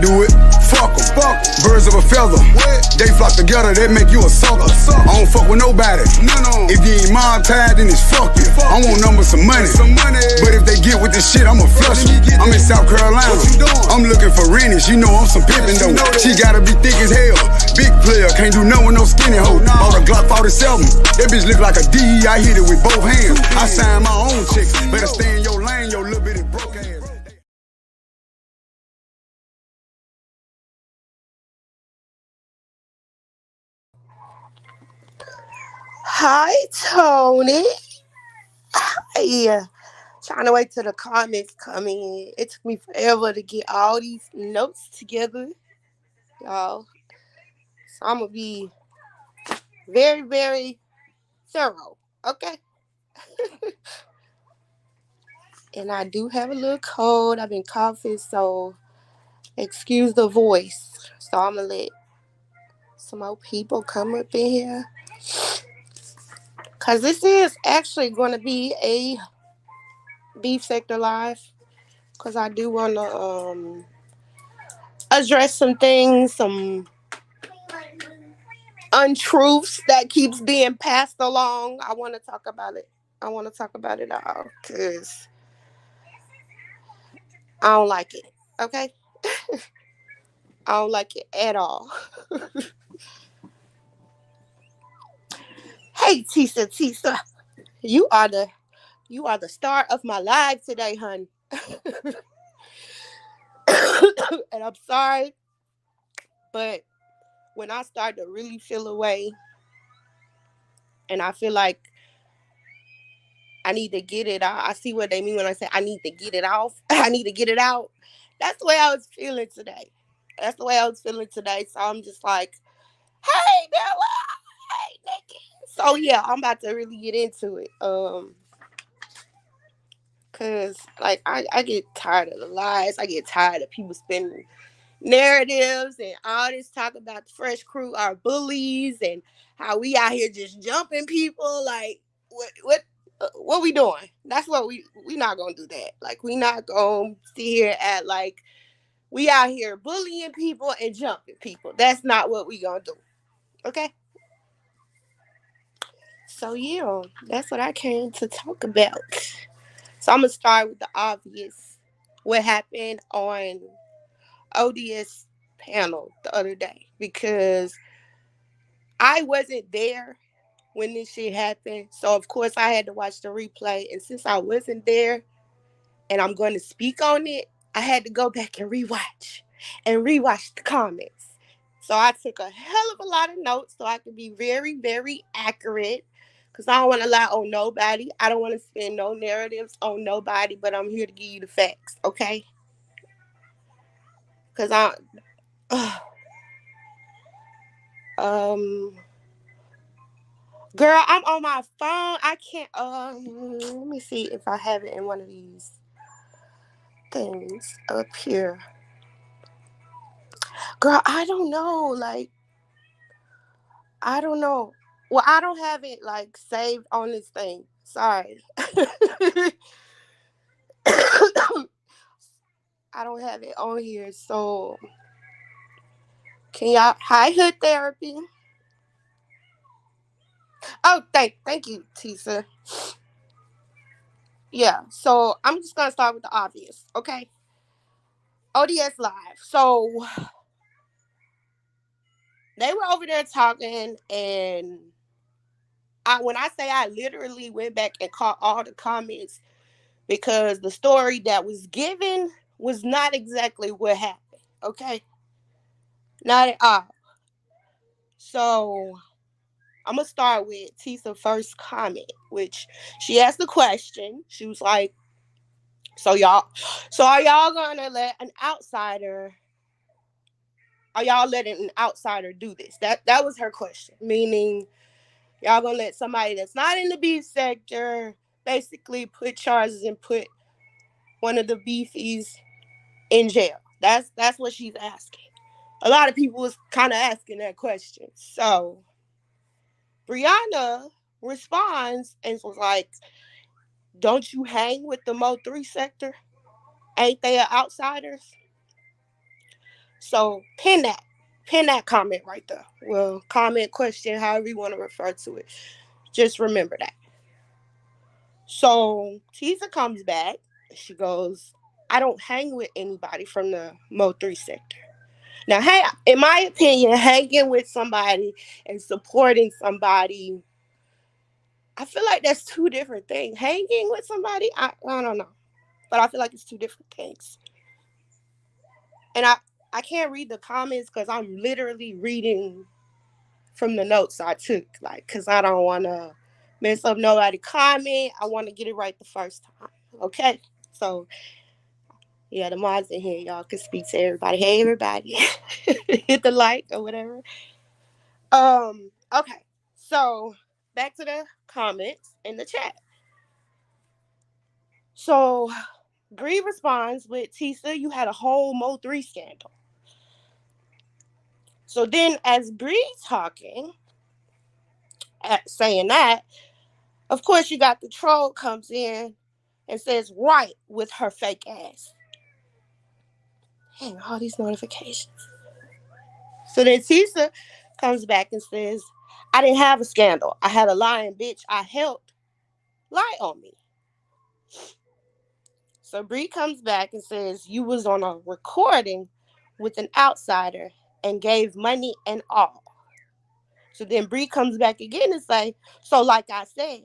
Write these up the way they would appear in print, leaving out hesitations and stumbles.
do it. Fuck 'em. Birds of a feather. They flock together, they make you a sucker. I don't fuck with nobody. If you ain't mob tied, then it's fuck you. I want numbers, some money. But if they get with this shit, I'ma flush them. I'm in South Carolina. I'm looking for Rennies. You know I'm some pimpin' though. She gotta be thick as hell. Big player, can't do nothing with no skinny hoe. Bought a Glock 47. That bitch look like a D. I hit it with both hands. I sign my own checks. Better stay in your lane, your little bitty broke ass. Hi, Tony. Hi. Trying to wait till the comments come in. It took me forever to get all these notes together, y'all. So I'm going to be very, very thorough, okay? And I do have a little cold. I've been coughing, so excuse the voice. So I'm going to let some more people come up in here. Because this is actually going to be a Beef Sector Live. Because I do want to address some things, some untruths that keeps being passed along. I want to talk about it. I want to talk about it all. Because I don't like it. Okay? I don't like it at all. Hey, Tisa. You are the star of my live today, hun. And I'm sorry, but when I start to really feel away and I feel like I need to get it out, I see what they mean when I say I need to get it off. I need to get it out. That's the way I was feeling today. So I'm just like, hey, Bella, hey, Nikki. So yeah, I'm about to really get into it. Cause like I get tired of the lies. I get tired of people spinning narratives and all this talk about the fresh crew are bullies and how we out here just jumping people. Like what we doing? That's what we not gonna do that. Like we not gonna sit here at like we out here bullying people and jumping people. That's not what we gonna do. Okay. So yeah, that's what I came to talk about. So I'm gonna start with the obvious. What happened on ODS panel the other day? Because I wasn't there when this shit happened. So of course I had to watch the replay. And since I wasn't there and I'm going to speak on it, I had to go back and rewatch the comments. So I took a hell of a lot of notes so I could be very, very accurate. Because I don't want to lie on nobody. I don't want to spin no narratives on nobody, but I'm here to give you the facts, okay? Because girl, I'm on my phone. I can't, let me see if I have it in one of these things up here. Girl, I don't know. Like, I don't know. Well, I don't have it, like, saved on this thing. Sorry. I don't have it on here, so can y'all? Hi, Hood Therapy. Oh, thank you, Tisa. Yeah, so I'm just gonna start with the obvious, okay? ODS Live. So they were over there talking, and when I say I literally went back and caught all the comments because the story that was given was not exactly what happened, okay? Not at all. So I'm gonna start with Tisa's first comment, which she asked the question. She was like, so are y'all gonna let an outsider, are y'all letting an outsider do this? That was her question. Meaning, y'all gonna let somebody that's not in the beef sector basically put charges and put one of the beefies in jail. That's what she's asking. A lot of people was kind of asking that question. So Brianna responds and was like, don't you hang with the Mo 3 sector? Ain't they outsiders? So pin that comment right there. Well, comment, question, however you want to refer to it. Just remember that. So Tisa comes back. She goes, I don't hang with anybody from the Mo 3 sector. Now, hey, in my opinion, hanging with somebody and supporting somebody, I feel like that's two different things. Hanging with somebody, I don't know. But I feel like it's two different things. And I can't read the comments because I'm literally reading from the notes I took. Like, because I don't want to mess up nobody comment. I want to get it right the first time. Okay? So, yeah, the mods in here, y'all can speak to everybody. Hey, everybody. Hit the like or whatever. Okay. So back to the comments in the chat. So Bree responds with Tisa, you had a whole Mo 3 scandal. So then as Bree's talking, saying that, of course you got the troll comes in and says right with her fake ass. Dang, all these notifications. So then Tisa comes back and says, I didn't have a scandal. I had a lying bitch I helped lie on me. So Bree comes back and says, you was on a recording with an outsider and gave money and all. So then Bree comes back again and say, so like I said,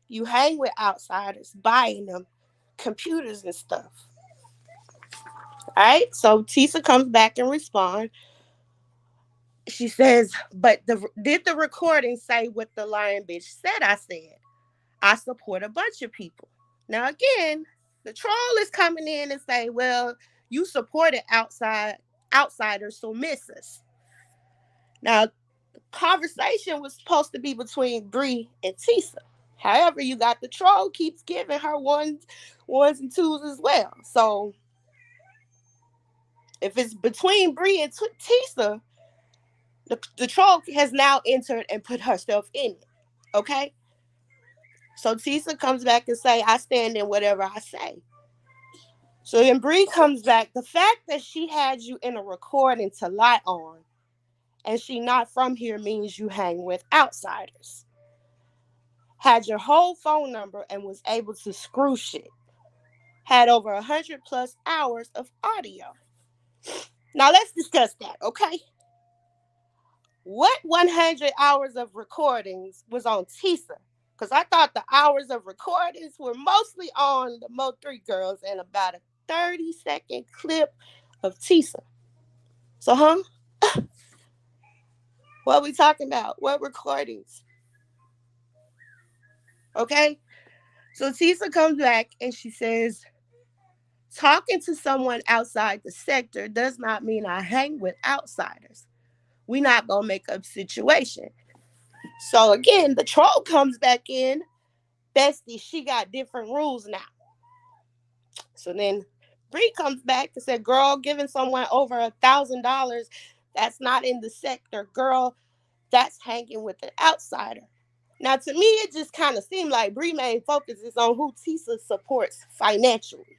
you hang with outsiders, buying them computers and stuff. All right. So Tisa comes back and responds. She says, but did the recording say what the lying bitch said I said? I support a bunch of people. Now again, the troll is coming in and say, well, you supported outsiders, so miss us. Now, the conversation was supposed to be between Bree and Tisa. However, you got the troll keeps giving her ones and twos as well. So if it's between Bree and Tisa, the troll has now entered and put herself in it. Okay? So Tisa comes back and say, I stand in whatever I say. So then Bree comes back. The fact that she had you in a recording to lie on and she not from here means you hang with outsiders. Had your whole phone number and was able to screw shit. Had over 100 plus hours of audio. Now let's discuss that, okay? What 100 hours of recordings was on Tisa? Because I thought the hours of recordings were mostly on the Mo 3 girls and about a 30-second clip of Tisa. So, what are we talking about? What recordings? Okay? So Tisa comes back and she says, talking to someone outside the sector does not mean I hang with outsiders. We not gonna make up situation. So again, the troll comes back in. Bestie, she got different rules now. So then Bree comes back and said, girl, giving someone over $1,000, that's not in the sector. Girl, that's hanging with an outsider. Now, to me, it just kind of seemed like Bree main focus is on who Tisa supports financially.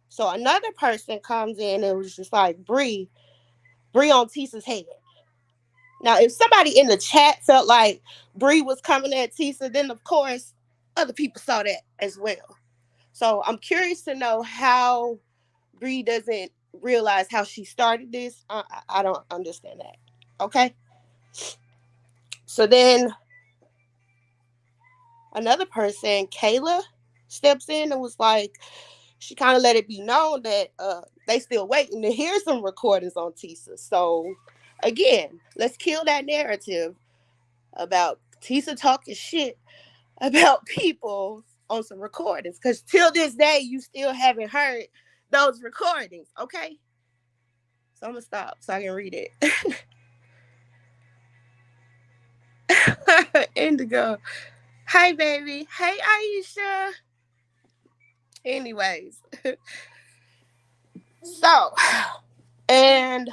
So another person comes in and was just like, Bree on Tisa's head. Now, if somebody in the chat felt like Bree was coming at Tisa, then of course other people saw that as well. So I'm curious to know how Bree doesn't realize how she started this. I don't understand that. Okay. So then another person, Kayla, steps in and was like, she kind of let it be known that they still waiting to hear some recordings on Tisa. So again, let's kill that narrative about Tisa talking shit about people on some recordings. Because till this day, you still haven't heard those recordings. Okay. So I'm going to stop so I can read it. Indigo. Hi, baby. Hey, Aisha. Anyways. So, and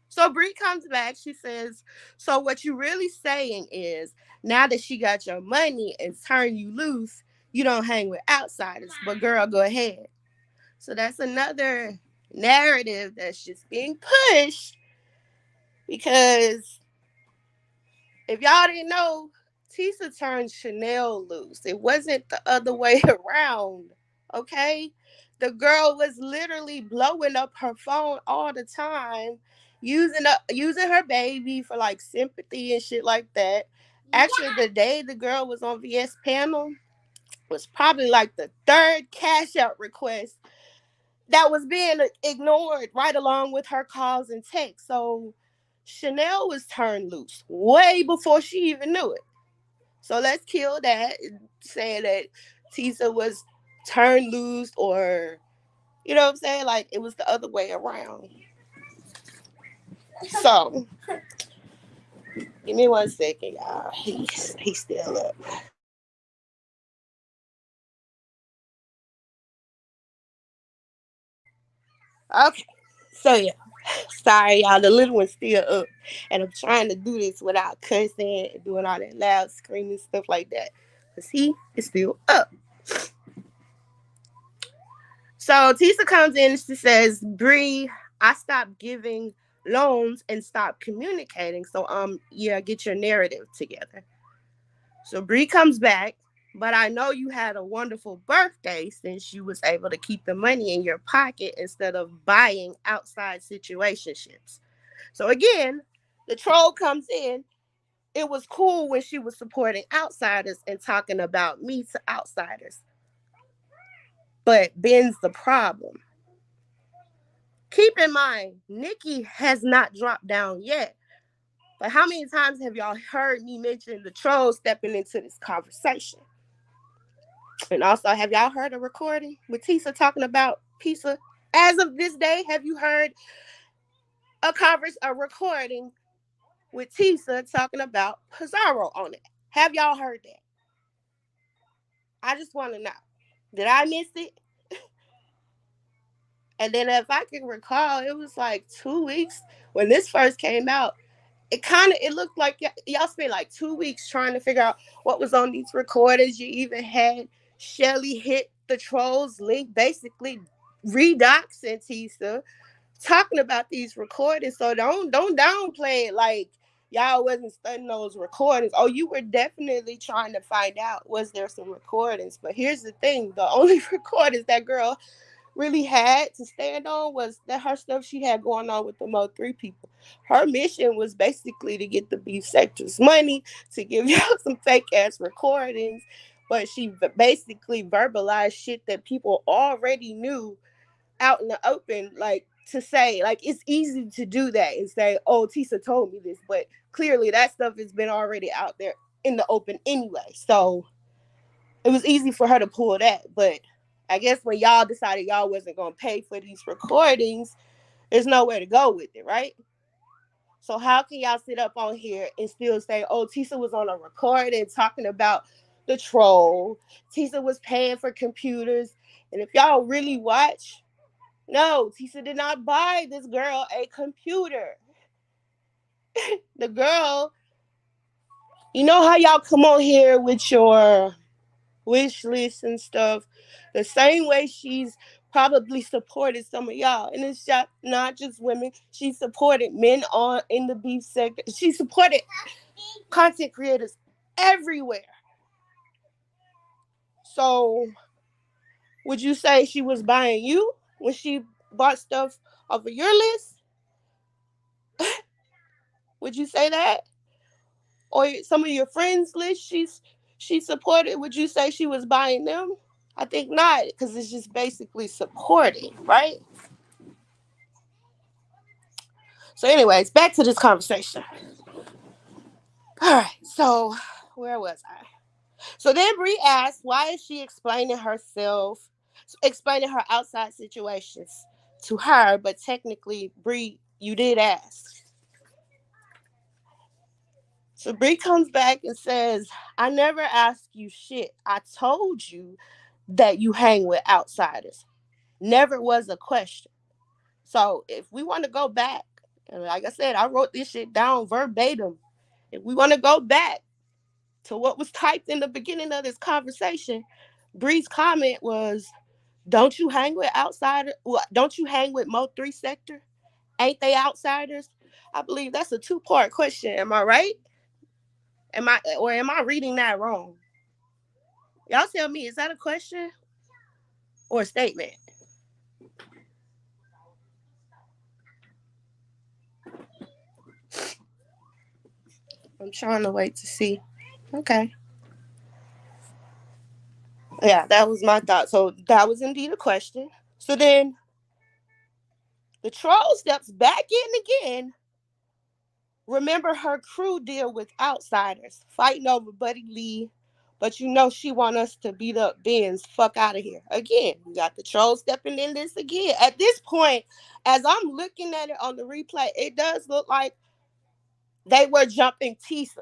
so Bree comes back. She says, so what you really saying is now that she got your money and turned you loose, you don't hang with outsiders. But girl, go ahead. So that's another narrative that's just being pushed because if y'all didn't know, Tisa turned Chanel loose. It wasn't the other way around. Okay? The girl was literally blowing up her phone all the time, using her baby for like sympathy and shit like that. Actually, the day the girl was on VS panel was probably like the third cash out request that was being ignored right along with her calls and texts. So Chanel was turned loose way before she even knew it. So let's kill that, saying that Tisa was turned loose or, you know what I'm saying? Like it was the other way around. So give me 1 second, y'all. He's still up. Okay. So yeah. Sorry, y'all. The little one's still up. And I'm trying to do this without cussing and doing all that loud screaming stuff like that. Because he is still up. So Tisa comes in and she says, Bri, I stopped giving loans and stopped communicating. So yeah, get your narrative together. So Bri comes back, but I know you had a wonderful birthday since you was able to keep the money in your pocket instead of buying outside situationships. So again, the troll comes in. It was cool when she was supporting outsiders and talking about me to outsiders. But Ben's the problem. Keep in mind, Nikki has not dropped down yet. But how many times have y'all heard me mention the troll stepping into this conversation? And also, have y'all heard a recording with Tisa talking about pizza? As of this day, have you heard a recording with Tisa talking about Pizarro on it? Have y'all heard that? I just want to know. Did I miss it? And then if I can recall, it was like 2 weeks when this first came out. It looked like y'all spent like 2 weeks trying to figure out what was on these recordings. You even had Shelly hit the trolls link, basically redoxing Tisa, talking about these recordings. So don't downplay it like y'all wasn't studying those recordings. Oh, you were definitely trying to find out was there some recordings. But here's the thing: the only recordings that girl really had to stand on was that her stuff she had going on with the Mo3 people. Her mission was basically to get the beef sector's money, to give y'all some fake ass recordings, but she basically verbalized shit that people already knew out in the open, like to say, like it's easy to do that and say, oh, Tisa told me this, but clearly that stuff has been already out there in the open anyway. So it was easy for her to pull that, but I guess when y'all decided y'all wasn't gonna pay for these recordings, there's nowhere to go with it, right? So how can y'all sit up on here and still say, "Oh, Tisa was on a recording talking about the troll. Tisa was paying for computers." And if y'all really watch, no, Tisa did not buy this girl a computer. The girl, you know how y'all come on here with your wish list and stuff, the same way she's probably supported some of y'all. And it's just not just women. She supported men on in the beef sector. She supported content creators everywhere. So would you say she was buying you when she bought stuff off of your list? Would you say that? Or some of your friends list she supported, would you say she was buying them? I think not, because it's just basically supporting, right? So, anyways, back to this conversation. All right, so where was I? So then Bri asked, why is she explaining her outside situations to her, but technically, Bri, you did ask. So Bri comes back and says, I never asked you shit. I told you that you hang with outsiders. Never was a question. So if we want to go back, and like I said, I wrote this shit down verbatim. If we want to go back to what was typed in the beginning of this conversation, Bri's comment was, Don't you hang with outsiders? Well, don't you hang with Mo 3 sector? Ain't they outsiders? I believe that's a two-part question. Am I right? Am I reading that wrong? Y'all tell me, is that a question or a statement? I'm trying to wait to see. Okay. Yeah, that was my thought. So that was indeed a question. So then the troll steps back in again. Remember her crew deal with outsiders, fighting over Buddy Lee. But you know she want us to beat up Benz. Fuck out of here. Again, you got the troll stepping in this again. At this point, as I'm looking at it on the replay, it does look like they were jumping Tisa.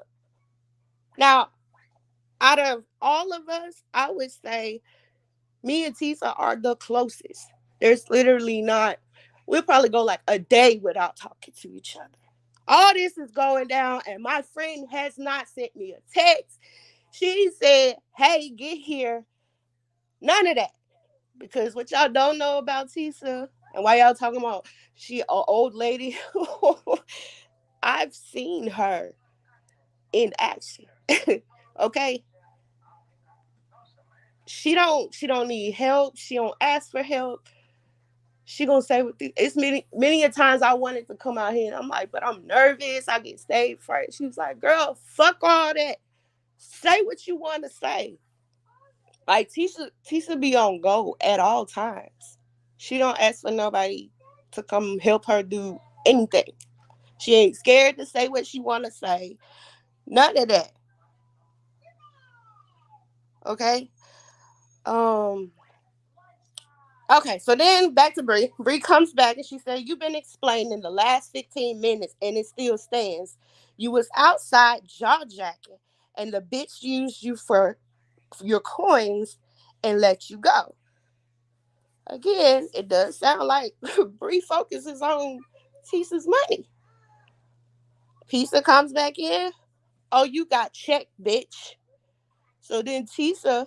Now, out of all of us, I would say me and Tisa are the closest. There's literally not, we'll probably go like a day without talking to each other. All this is going down, and my friend has not sent me a text. She said, hey, get here. None of that. Because what y'all don't know about Tisa, and why y'all talking about she an old lady, I've seen her in action. Okay? She don't need help. She don't ask for help. She gonna say with it's many a times I wanted to come out here and I'm like, but I'm nervous. I get stage fright. She was like, girl, fuck all that. Say what you want to say. Like Tisha be on go at all times. She don't ask for nobody to come help her do anything. She ain't scared to say what she want to say. None of that. Okay. Um. Okay, so then back to Bree. Bree comes back and she said, you've been explaining the last 15 minutes and it still stands. You was outside jaw jacking and the bitch used you for your coins and let you go. Again, it does sound like Bree focuses on Tisa's money. Tisa comes back in. Oh, you got checked, bitch. So then Tisa,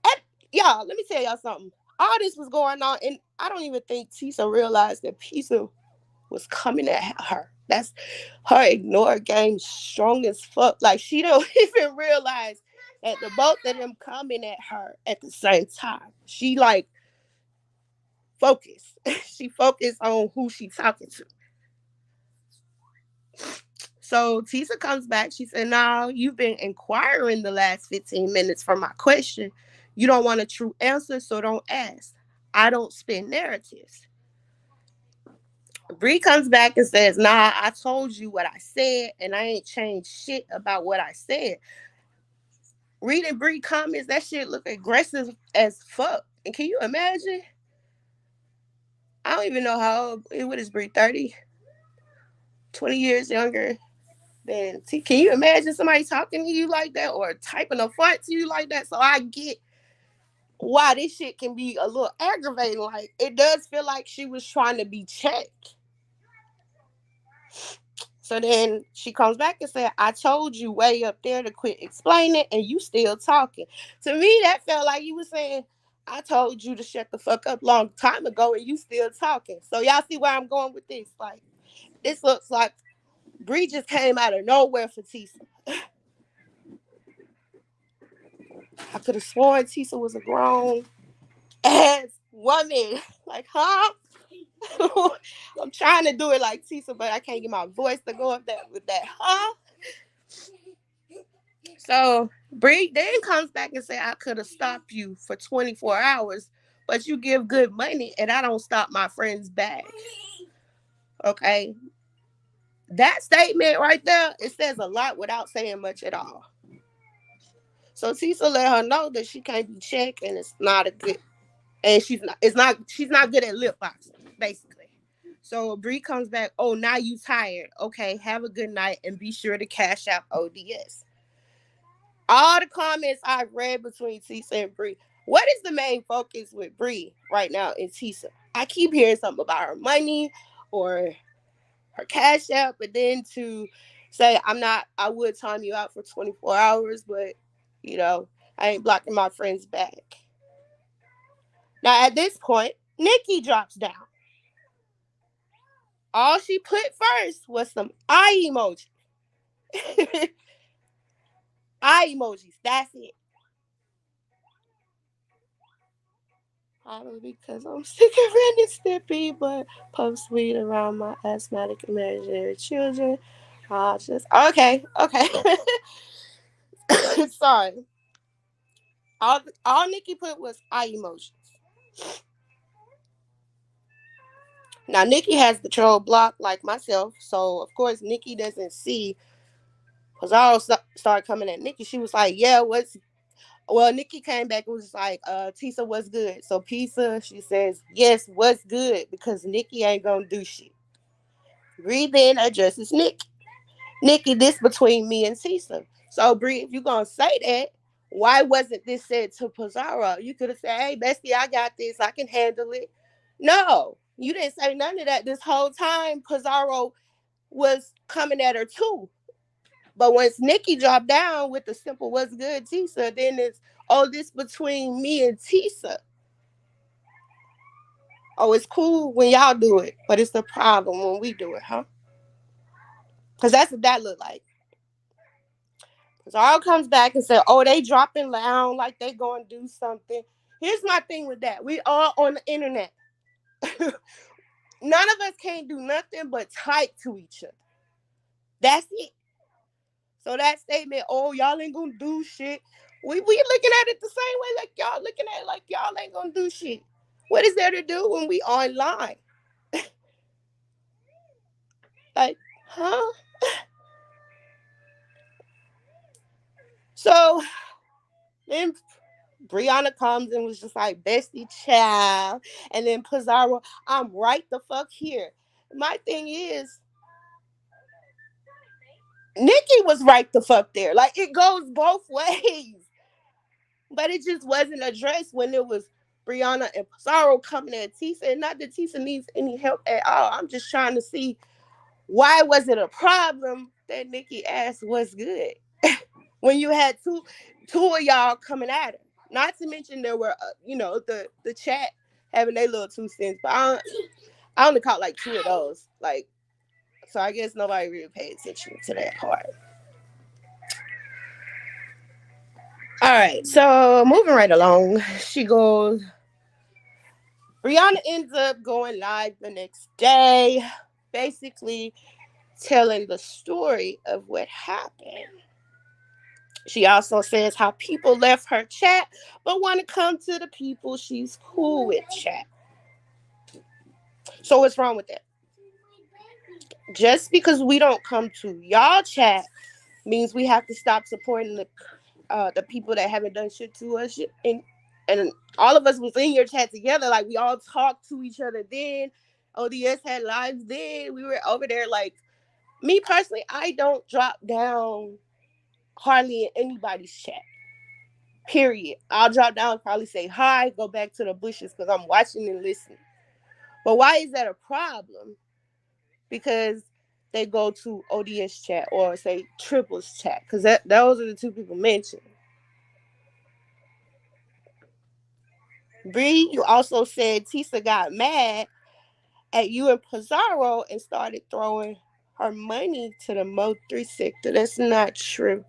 and y'all, let me tell y'all something. All this was going on, and I don't even think Tisa realized that Tisa was coming at her. That's her ignore game strong as fuck. Like she don't even realize that the both of them coming at her at the same time. She like focused. She focused on who she talking to. So Tisa comes back. She said, "Now you've been inquiring the last 15 minutes for my question. You don't want a true answer, so don't ask. I don't spin narratives." Bree comes back and says, "Nah, I told you what I said, and I ain't changed shit about what I said." Reading Bree comments, that shit look aggressive as fuck. And can you imagine? I don't even know how old. What is Bree? 30, 20 years younger than T. Can you imagine somebody talking to you like that or typing a font to you like that? So I get why this shit can be a little aggravating. Like it does feel like she was trying to be checked. So then she comes back and said, I told you way up there to quit explaining and you still talking. To me, that felt like you were saying, I told you to shut the fuck up long time ago and you still talking. So y'all see where I'm going with this? Like, this looks like Bree just came out of nowhere for Tisa. I could have sworn Tisa was a grown ass woman. Like, huh? I'm trying to do it like Tisa, but I can't get my voice to go up that with that, huh? So Bree then comes back and say, I could have stopped you for 24 hours, but you give good money and I don't stop my friend's bag. Okay. That statement right there, it says a lot without saying much at all. So Tisa let her know that she can't be checked and it's not a good and she's not good at lip boxing, basically. So Bree comes back, oh now you tired. Okay, have a good night and be sure to cash out ODS. All the comments I've read between Tisa and Bree. What is the main focus with Bree right now in Tisa? I keep hearing something about her money or her cash out, but then to say I would time you out for 24 hours, but you know, I ain't blocking my friend's back. Now at this point, Nikki drops down. All she put first was some eye emoji. Eye emojis. That's it. Probably because I'm sick of Ren and Stimpy, but puff sweet around my asthmatic imaginary children. I just okay. Sorry. All Nikki put was eye emojis. Now Nikki has the troll block like myself, so of course Nikki doesn't see. Cause I all started coming at Nikki. She was like, "Yeah, what's?" Well, Nikki came back and was like, "Tisa, what's good?" So Pisa, she says, "Yes, what's good?" Because Nikki ain't gonna do shit. Bree then addresses Nikki. Nikki, this between me and Tisa. So Bree, if you gonna say that, why wasn't this said to Pizarro? You could have said, "Hey, bestie, I got this. I can handle it." No, you didn't say none of that this whole time. Pizarro was coming at her too. But once Nikki dropped down with the simple "what's good, Tisa," then it's, "Oh, this between me and Tisa." Oh, it's cool when y'all do it, but it's the problem when we do it, huh? Because that's what that look like. Because all comes back and say, "Oh, they dropping down like they going to do something." Here's my thing with that. We all on the internet. None of us can't do nothing but type to each other. That's it. So that statement, "Oh, y'all ain't gonna do shit," we looking at it the same way like y'all looking at it like y'all ain't gonna do shit. What is there to do when we online? Like, huh? So then Brianna comes and was just like, "Bestie child," and then Pizarro, "I'm right the fuck here." My thing is, Nikki was right the fuck there. Like, it goes both ways. But it just wasn't addressed when it was Brianna and Pizarro coming at Tisa. And not that Tisa needs any help at all. I'm just trying to see, why was it a problem that Nikki asked what's good when you had two of y'all coming at her. Not to mention there were, the chat having their little 2 cents, but I only caught like 2 of those. Like, so I guess nobody really paid attention to that part. All right, so moving right along, she goes. Brianna ends up going live the next day, basically telling the story of what happened. She also says how people left her chat but want to come to the people she's cool with chat. So what's wrong with that? Just because we don't come to y'all chat means we have to stop supporting the people that haven't done shit to us. And all of us was in your chat together. Like, we all talked to each other then. ODS had lives then. We were over there. Like, me personally, I don't drop down hardly in anybody's chat. Period. I'll drop down, probably say hi, go back to the bushes because I'm watching and listening. But why is that a problem? Because they go to ODS chat or say triples chat, because those are the 2 people mentioned. Bree, you also said Tisa got mad at you and Pizarro and started throwing her money to the Mo 3 sector. That's not true.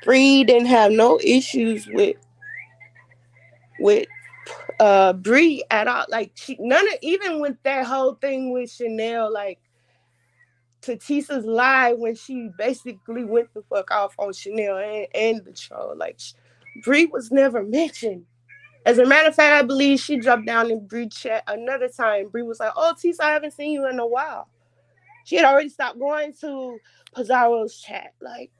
Bree didn't have no issues with Bree at all. Like, she none of, even with that whole thing with Chanel, like, to Tisa's lie when she basically went the fuck off on Chanel and the troll. Like, Bree was never mentioned. As a matter of fact, I believe she dropped down in Bree chat another time. Bree was like, "Oh, Tisa, I haven't seen you in a while." She had already stopped going to Pizarro's chat. Like,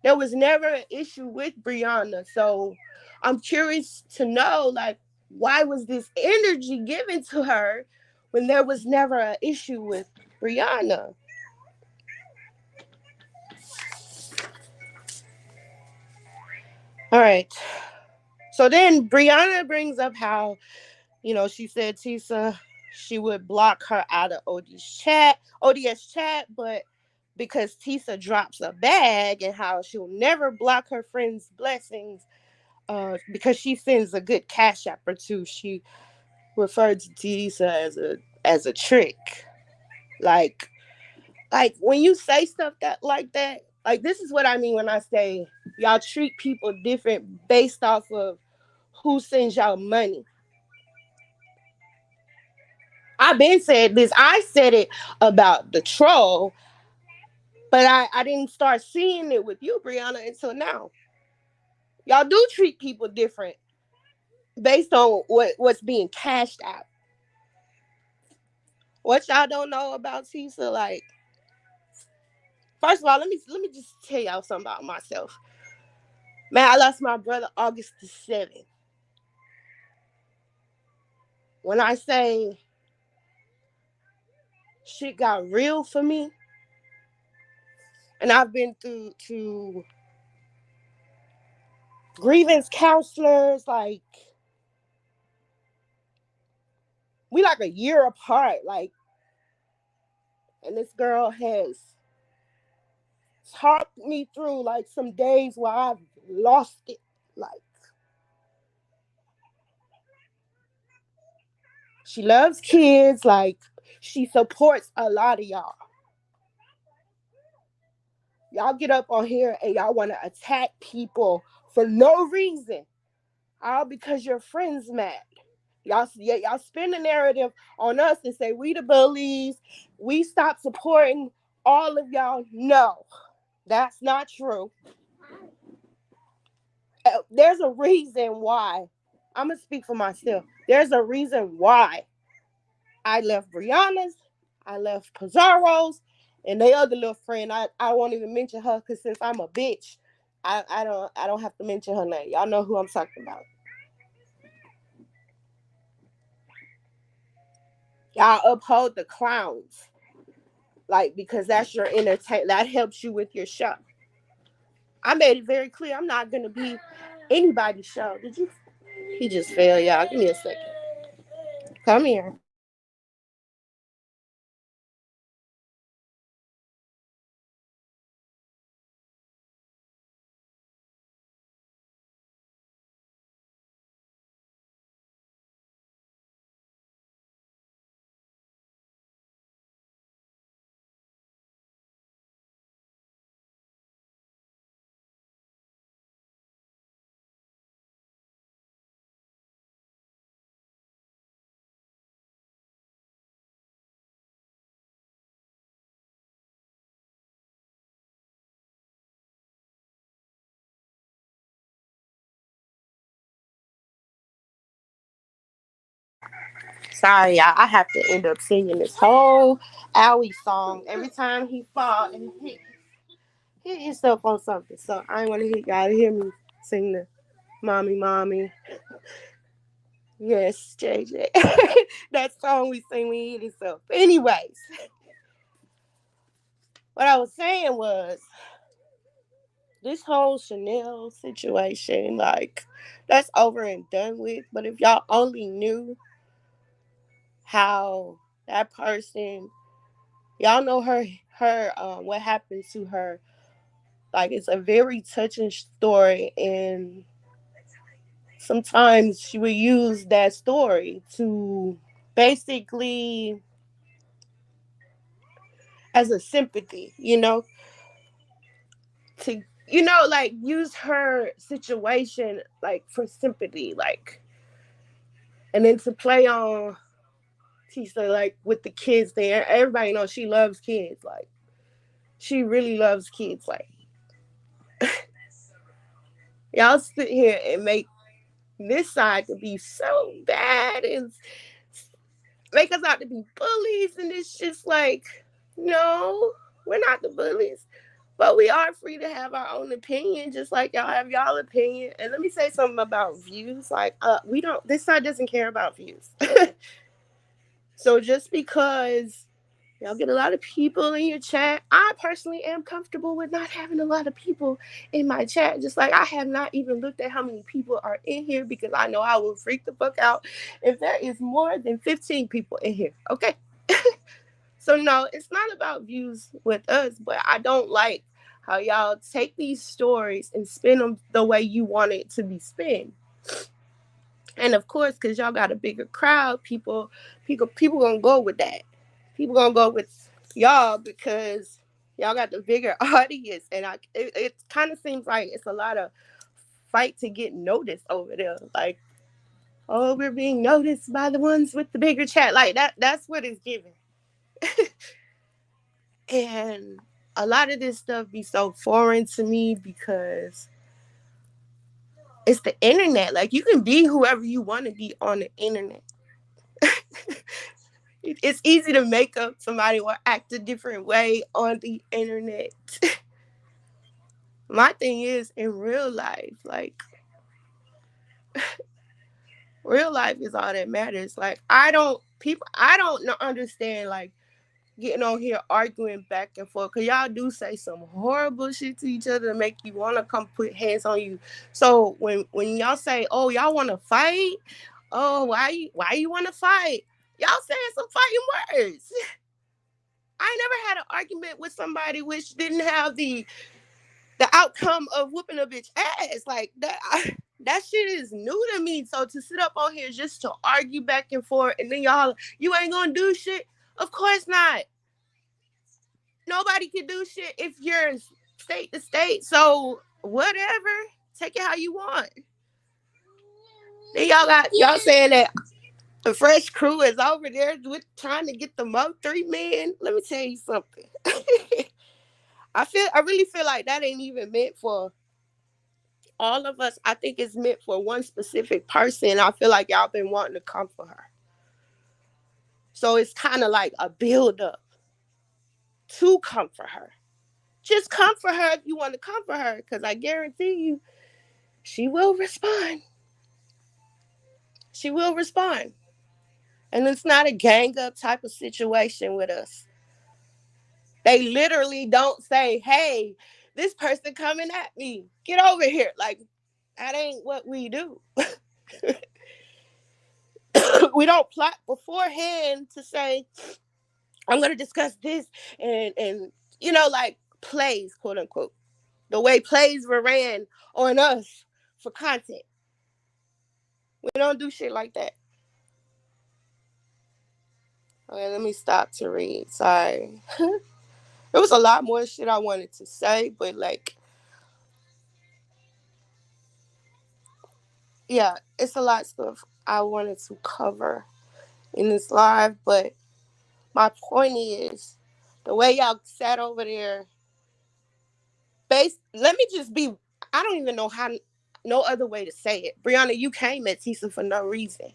there was never an issue with Brianna. So I'm curious to know, like, why was this energy given to her when there was never an issue with Brianna? All right. So then Brianna brings up how, she said Tisa, she would block her out of ODS chat, but because Tisa drops a bag, and how she'll never block her friends' blessings, because she sends a good cash app or two. She referred to Tisa as a trick. Like when you say stuff that, like this is what I mean when I say y'all treat people different based off of who sends y'all money. I've been said this. I said it about the troll, but I didn't start seeing it with you, Brianna, until now. Y'all do treat people different based on what's being cashed out. What y'all don't know about Tisa, like, first of all, let me just tell y'all something about myself. Man, I lost my brother August the 7th. When I say shit got real for me, and I've been through to grievance counselors, like we like a year apart, like, and this girl has talked me through like some days where I've lost it. Like, she loves kids, like she supports a lot of y'all. Y'all get up on here and y'all want to attack people for no reason, all because your friends mad. Y'all spin the narrative on us and say we the bullies, we stop supporting all of y'all. No, that's not true. There's a reason why. I'm gonna speak for myself. There's a reason why I left Brianna's, I left Pizarro's, and the other little friend. I won't even mention her because since I'm a bitch, I don't have to mention her name. Y'all know who I'm talking about. Y'all uphold the clowns, like, because that's your entertain. That helps you with your show. I made it very clear. I'm not gonna be anybody's show. Did you? He just fell, y'all. Give me a second. Come here. Sorry, y'all. I have to end up singing this whole Owie song every time he fall and hit himself on something. So I ain't want to hear y'all to hear me sing the "Mommy, Mommy." Yes, JJ. That song we sing when he hit himself. Anyways, what I was saying was this whole Chanel situation, like, that's over and done with. But if y'all only knew how that person, y'all know what happened to her. Like, it's a very touching story, and sometimes she would use that story to basically as a sympathy, to like use her situation like for sympathy, like, and then to play on Tisa, like with the kids there. Everybody knows she loves kids, like she really loves kids. Like, y'all sit here and make this side to be so bad and make us out to be bullies, and it's just like, no, we're not the bullies. But we are free to have our own opinion, just like y'all have y'all opinion. And let me say something about views. Like, we don't. This side doesn't care about views. So just because y'all get a lot of people in your chat, I personally am comfortable with not having a lot of people in my chat. Just like I have not even looked at how many people are in here because I know I will freak the fuck out if there is more than 15 people in here. Okay. So no, it's not about views with us, but I don't like how y'all take these stories and spin them the way you want it to be spin. And of course, because y'all got a bigger crowd, people gonna go with that. People gonna go with y'all because y'all got the bigger audience, and it kind of seems like it's a lot of fight to get noticed over there. Like, oh, we're being noticed by the ones with the bigger chat. Like that. That's what it's giving. And a lot of this stuff be so foreign to me because it's the internet. Like you can be whoever you want to be on the internet. It's easy to make up somebody or act a different way on the internet. My thing is in real life, like real life is all that matters. Like I don't understand like getting on here arguing back and forth because y'all do say some horrible shit to each other to make you want to come put hands on you. So when y'all say, oh, y'all want to fight, oh, why you want to fight, y'all saying some fighting words. I never had an argument with somebody which didn't have the outcome of whooping a bitch ass like that. That shit is new to me. So to sit up on here just to argue back and forth, and then y'all, you ain't gonna do shit. Of course not. Nobody can do shit if you're state to state. So whatever, take it how you want. Then y'all saying that the fresh crew is over there with trying to get the Mo 3 men. Let me tell you something. I really feel like that ain't even meant for all of us. I think it's meant for one specific person. I feel like y'all been wanting to come for her. So it's kind of like a build up to come for her. Just come for her if you want to come for her, because I guarantee you, she will respond. She will respond. And it's not a gang up type of situation with us. They literally don't say, hey, this person coming at me. Get over here. Like, that ain't what we do. We don't plot beforehand to say, I'm going to discuss this and like plays, quote unquote. The way plays were ran on us for content. We don't do shit like that. Okay, let me stop to read. Sorry. There was a lot more shit I wanted to say, but like, yeah, it's a lot of stuff I wanted to cover in this live, but my point is the way y'all sat over there. Let me just be. I don't even know how. No other way to say it. Brianna, you came at Tisa for no reason.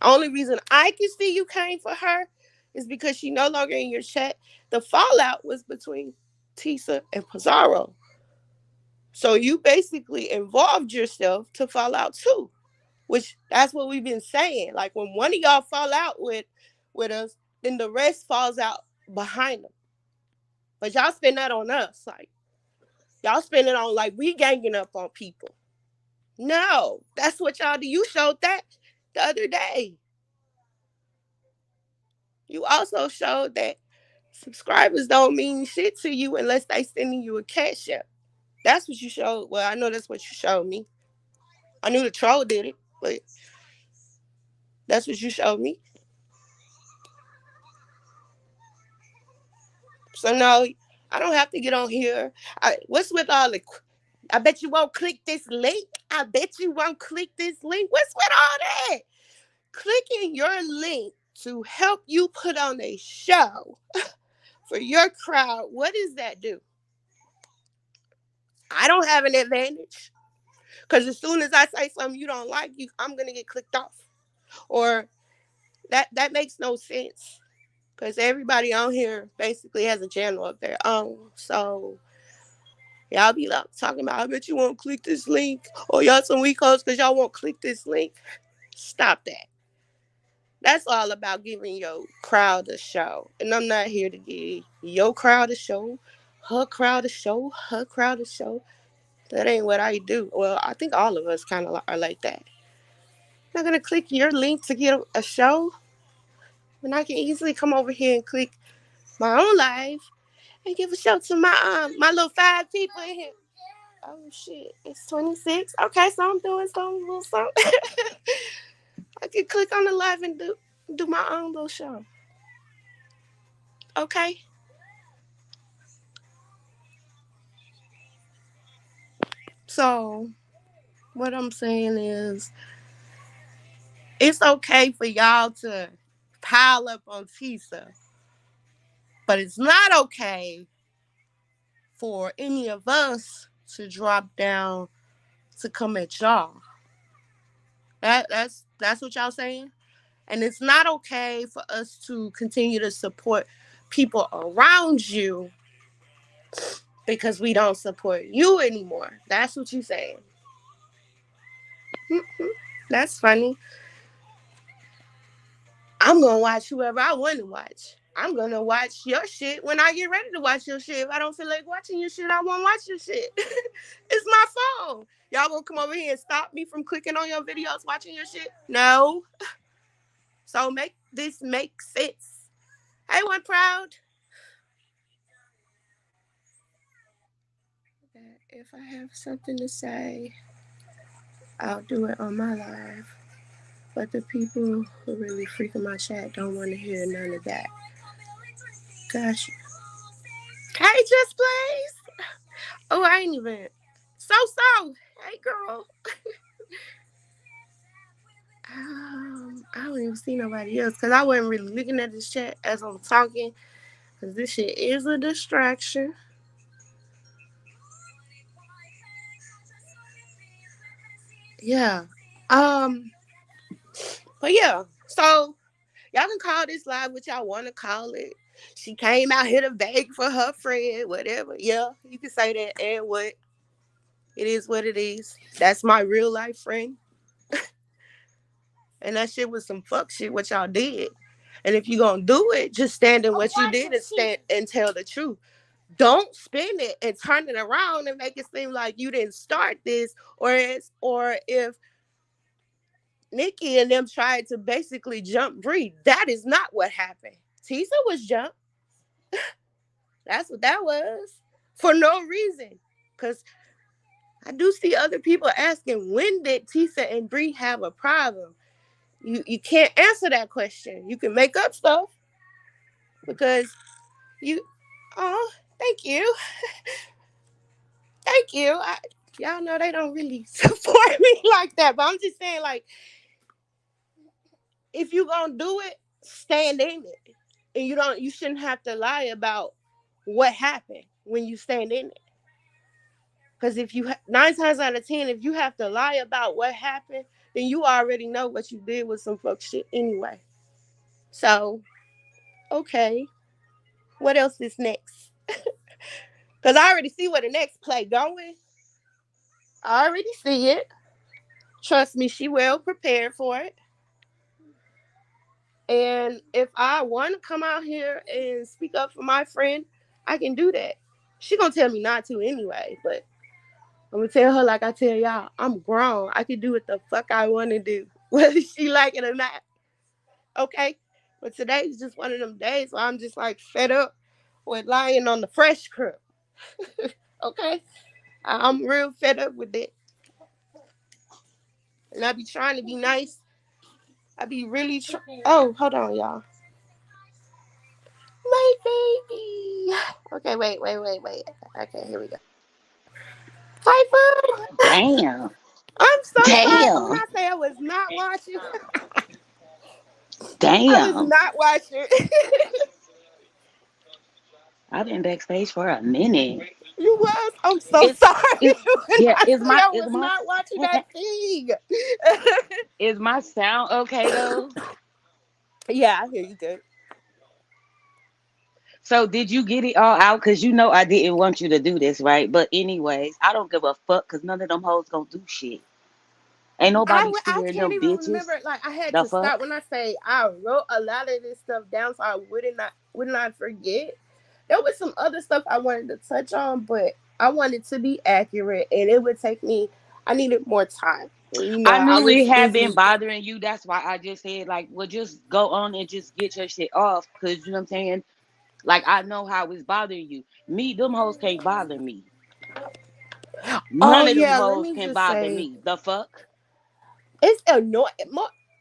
The only reason I can see you came for her is because she no longer in your chat. The fallout was between Tisa and Pizarro. So you basically involved yourself to fall out too, which that's what we've been saying. Like when one of y'all fall out with us, then the rest falls out behind them. But y'all spend that on us. Like y'all spend it on like we ganging up on people. No, that's what y'all do. You showed that the other day. You also showed that subscribers don't mean shit to you unless they sending you a cash app. That's what you showed. Well, I know that's what you showed me. I knew the troll did it, but that's what you showed me. So no, I don't have to get on here. What's with all the? I bet you won't click this link. I bet you won't click this link. What's with all that? Clicking your link to help you put on a show for your crowd. What does that do? I don't have an advantage because as soon as I say something you don't like, I'm gonna get clicked off, or that makes no sense because everybody on here basically has a channel of their own. So y'all be like talking about, I bet you won't click this link, or y'all some weakos because y'all won't click this link. Stop that. That's all about giving your crowd a show. And I'm not here to give your crowd a show, her crowd a show, her crowd a show. That ain't what I do. Well, I think all of us kind of are like that. I'm not going to click your link to get a show when I can easily come over here and click my own live And give a shout to my little 5 people in here. Oh shit, it's 26. Okay, so I'm doing some little something. I can click on the live and do my own little show. Okay. So what I'm saying is it's okay for y'all to pile up on Tisa, but it's not okay for any of us to drop down to come at y'all. That's what y'all saying? And it's not okay for us to continue to support people around you because we don't support you anymore. That's what you saying. Mm-hmm. That's funny. I'm gonna watch whoever I want to watch. I'm gonna watch your shit when I get ready to watch your shit. If I don't feel like watching your shit, I won't watch your shit. It's my phone. Y'all gonna come over here and stop me from clicking on your videos, watching your shit? No. So make this make sense. Hey, one proud. If I have something to say, I'll do it on my live. But the people who really freaking my chat don't want to hear none of that. Gosh. Hey, just please. Oh, I ain't even. So. Hey, girl. I don't even see nobody else because I wasn't really looking at this chat as I'm talking because this shit is a distraction. Yeah. But yeah. So y'all can call this live what y'all want to call it. She came out here to beg for her friend, whatever. Yeah, you can say that. And what? It is what it is. That's my real life friend. And that shit was some fuck shit what y'all did. And if you gonna do it, just stand in what you did and stand and tell the truth. Don't spin it and turn it around and make it seem like you didn't start this, or if Nikki and them tried to basically jump Bri. That is not what happened. Tisa was jumped. That's what that was. For no reason. Because I do see other people asking, when did Tisa and Bri have a problem? You can't answer that question. You can make up stuff because you, oh, thank you. Thank you. Y'all know they don't really support me like that. But I'm just saying, like, if you gonna do it, stand in it. And you shouldn't have to lie about what happened when you stand in it. Because if you 9 times out of 10, if you have to lie about what happened, then you already know what you did with some fuck shit anyway. So, okay, what else is next? Because I already see where the next play going. I already see it. Trust me, she well prepared for it. And if I want to come out here and speak up for my friend, I can do that. She gonna tell me not to anyway, but I'm gonna tell her like I tell y'all, I'm grown. I can do what the fuck I want to do, whether she like it or not. Okay? But today's just one of them days where I'm just like fed up with lying on the fresh crib. Okay? I'm real fed up with it. And I be trying to be nice. I be really oh, hold on, y'all. My baby. Okay, wait. Okay, here we go. Hi, boo. Damn. I'm so sorry. When Damn. I say I was not watching, I was Damn. not watching. I've been backstage for a minute. You was. I'm so Is sorry. is When yeah, I say I was not watching that thing. is my sound okay though? Yeah, I hear you good. So did you get it all out? Cause you know I didn't want you to do this, right? But anyways, I don't give a fuck cause none of them hoes gonna do shit. Ain't nobody I scaring can't them even bitches. remember. Like I had The to stop fuck? when I say I wrote a lot of this stuff down so I would not forget. There was some other stuff I wanted to touch on, but I wanted to be accurate, and it would take me. I needed more time, and I I knew was it had been busy. bothering you. That's why I just said like, well, just go on and just get your shit off. Cause you know what I'm saying. Like I know how it's bothering you. Me, them hoes can't bother me. Oh None of them yeah, let hoes me can just bother say me. The fuck? it's annoying.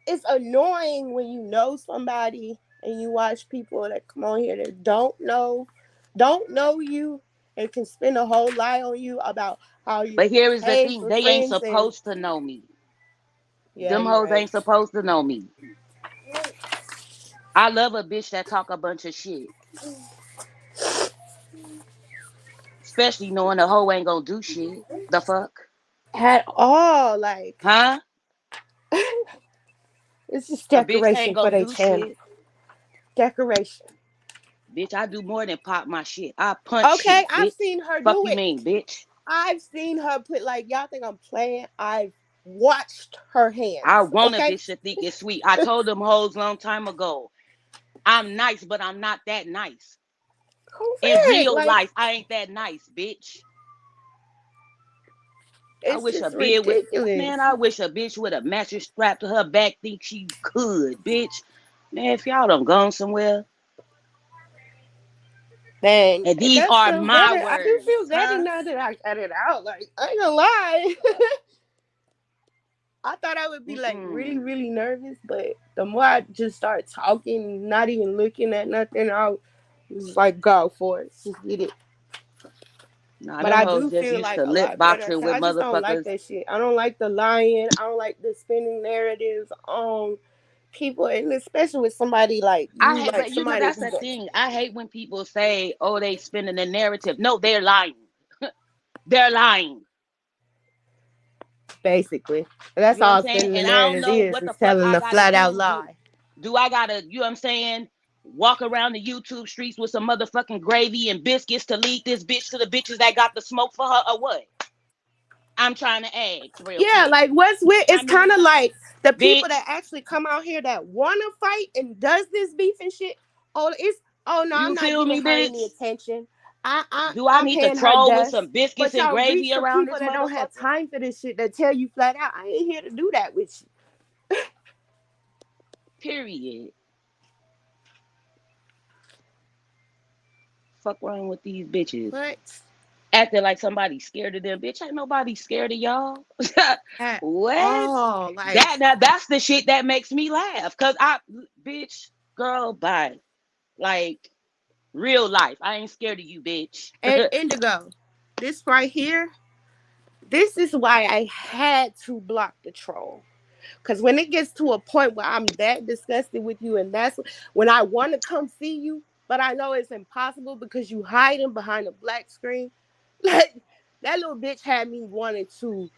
It's annoying when you know somebody and you watch people that come on here that don't know you, and can spend a whole lie on you about how you But here is the pay thing: for they ain't friends and supposed to know me. yeah, Them you're hoes right. ain't supposed to know me. I love a bitch that talk a bunch of shit, especially knowing the hoe ain't gonna do shit. The fuck, At all, like huh? it's just A bitch ain't decoration for gonna their do channel. shit. Decoration. Bitch, I do more than pop my shit. I punch Okay, shit, I've bitch. seen her Fuck do you it. mean, bitch? I've seen her put like y'all think I'm playing. I've watched her I hands. want a Okay, bitch to think it's sweet. I told them hoes long time ago. I'm nice, but I'm not that nice. In correct. real Like life, I ain't that nice, bitch. I it's wish a just bitch with ridiculous. man, I wish a bitch with a mattress strapped to her back think she could, bitch. Man, if y'all done gone somewhere. Man, And it these does are feel my better. I do words, feel better huh? now that I got it out. Like I ain't gonna lie. I thought I would be like really, Mm-mm. really nervous, but the more I just start talking, not even looking at nothing, I was like, go for it, just get it. Nah, But them I hoes do just feel used like to a lip lot better boxing because with I just don't like motherfuckers. that shit. I don't like the lying. I don't like the spinning narratives on people, and especially with somebody like I you, hate, like but you know somebody that's who the thing. I hate when people say, "Oh, they spinning the narrative." No, they're lying. They're lying. basically. That's You know what I'm all saying? spinning the And I don't narrative know what is the fuck telling I the gotta flat out do. Do lie. do I gotta, you know what I'm saying? Walk around the YouTube streets with some motherfucking gravy and biscuits to lead this bitch to the bitches that got the smoke for her or what? I'm trying to ask real Yeah, quick. like what's weird? I It's kind of mean, like the people bitch, that actually come out here that want to fight and does this beef and shit. Oh, it's oh no, I'm you not feel giving me, her any bitch? attention. Do I I'm need to paying her troll with dust. some biscuits But and y'all reach gravy for around people this that don't have motherfucker? time for this shit. That tell you flat out, I ain't here to do that with you. Period. Fuck wrong with these bitches. But Acting like somebody's scared of them. Bitch, ain't nobody scared of y'all. at What? all, like, That's the shit that makes me laugh. Cause bitch, girl, bye. Like real life. I ain't scared of you, bitch. and Indigo, this right here, this is why I had to block the troll. Because when it gets to a point where I'm that disgusted with you, and that's when I want to come see you, but I know it's impossible because you hiding behind a black screen. Like that little bitch had me wanting to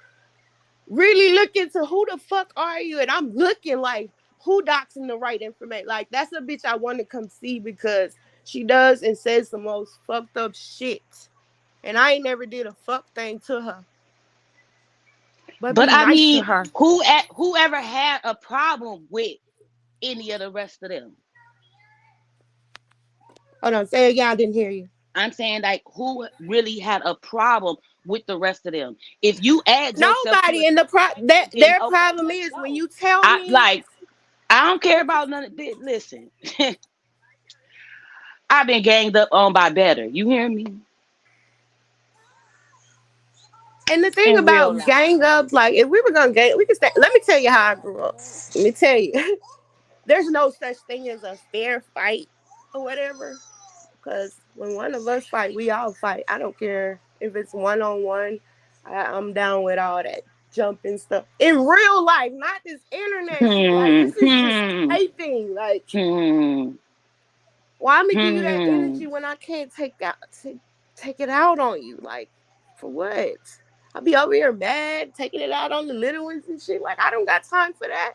really look into who the fuck are you, and I'm looking like who doxing the right information. Like that's a bitch I want to come see because she does and says the most fucked up shit, and I ain't never did a fuck thing to her, but But be I nice to mean, her. whoever had a problem with any of the rest of them? Hold on, say it again. I didn't hear you. I'm saying like who really had a problem with the rest of them? If you add yourself to a Nobody in the that then their okay, problem let's is when go. you tell I me. like I don't care about none of this. Listen, I've been ganged up on by better. You hear me? And the thing In real about life. gang ups, like if we were gonna gang, we could stay. Let me tell you how I grew up. Let me tell you, there's no such thing as a fair fight or whatever. Because when one of us fight, we all fight. I don't care if it's one on one. I'm down with all that jumping stuff in real life, not this internet shit. Like Hmm, this is just hmm, typing. Like hmm, why am I give you that hmm. energy when I can't take it out on you? Like, for what? I'll be over here mad, taking it out on the little ones and shit. Like, I don't got time for that.